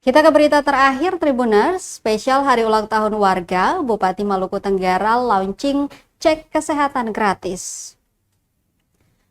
Kita ke berita terakhir Tribuners, spesial hari ulang tahun warga, Bupati Maluku Tenggara launching cek kesehatan gratis.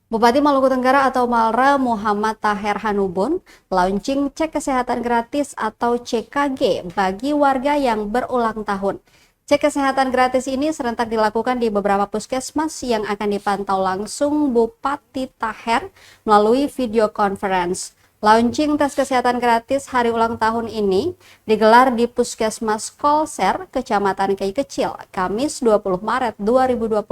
Bupati Maluku Tenggara atau Malra Muhammad Taher Hanubun launching cek kesehatan gratis atau CKG bagi warga yang berulang tahun. Cek kesehatan gratis ini serentak dilakukan di beberapa puskesmas yang akan dipantau langsung Bupati Taher melalui video conference. Launching tes kesehatan gratis hari ulang tahun ini digelar di Puskesmas Kolser, Kecamatan Kei Kecil, Kamis 20 Maret 2025.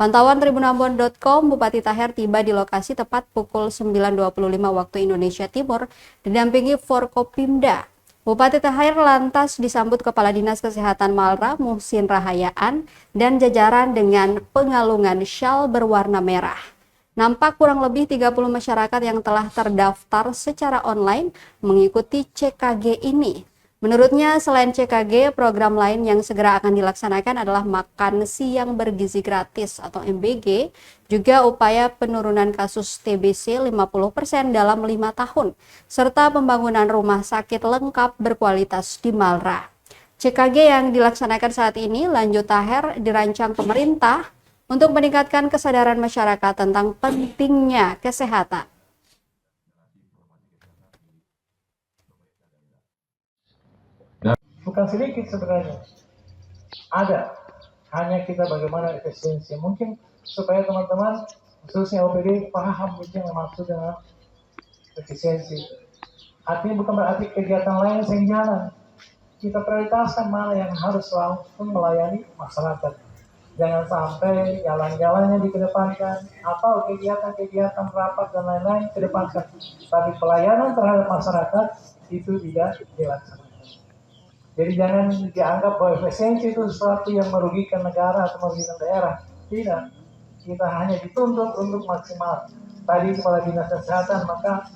Pantauan tribunambon.com, Bupati Taher tiba di lokasi tepat pukul 9.25 waktu Indonesia Timur, didampingi Forkopimda. Bupati Taher lantas disambut Kepala Dinas Kesehatan Malra, Muhsin Rahayaan, dan jajaran dengan pengalungan syal berwarna merah. Nampak kurang lebih 30 masyarakat yang telah terdaftar secara online mengikuti CKG ini. Menurutnya, selain CKG, program lain yang segera akan dilaksanakan adalah makan siang bergizi gratis atau MBG, juga upaya penurunan kasus TBC 50% dalam 5 tahun, serta pembangunan rumah sakit lengkap berkualitas di Malra. CKG yang dilaksanakan saat ini, lanjut Taher, dirancang pemerintah untuk meningkatkan kesadaran masyarakat tentang pentingnya kesehatan. Bukan sedikit sebenarnya, ada, hanya kita bagaimana efisiensi. Mungkin supaya teman-teman khususnya OPD paham itu yang maksud dengan efisiensi. Artinya bukan berarti kegiatan lain yang jalan. Kita prioritaskan mana yang harus langsung melayani masyarakat. Jangan sampai jalan-jalannya dikedepankan atau kegiatan-kegiatan rapat dan lain-lain kedepankan. Tapi pelayanan terhadap masyarakat itu tidak dilaksanakan. Jadi jangan dianggap bahwa efisiensi itu sesuatu yang merugikan negara atau merugikan daerah. Tidak. Kita hanya dituntut untuk maksimal. Tadi Kepala Dinas Kesehatan, maka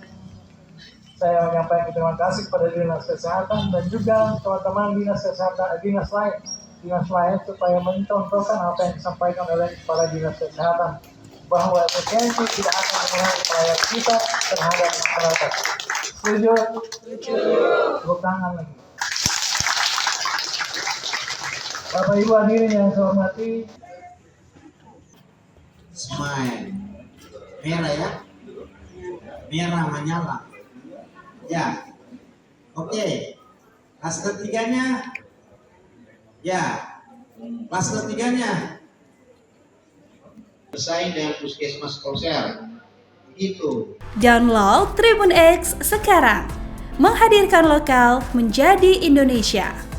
saya menyampaikan terima kasih kepada Dinas Kesehatan dan juga teman-teman Dinas Kesehatan, dinas lain supaya mencontohkan apa yang disampaikan oleh Kepala Dinas Kesehatan bahwa efisiensi tidak akan mengurangi pelayanan kita terhadap masyarakat. Setuju? Setuju. Tepuk tangan lagi. Bapak Ibu hadirin yang saya hormati. Smile. Merah ya? Merah menyala. Ya. Oke. Pas ketiganya. Ya. Pas ketiganya. Bersaing dengan Puskesmas Kolser. Itu. Download Tribun X sekarang. Menghadirkan lokal menjadi Indonesia.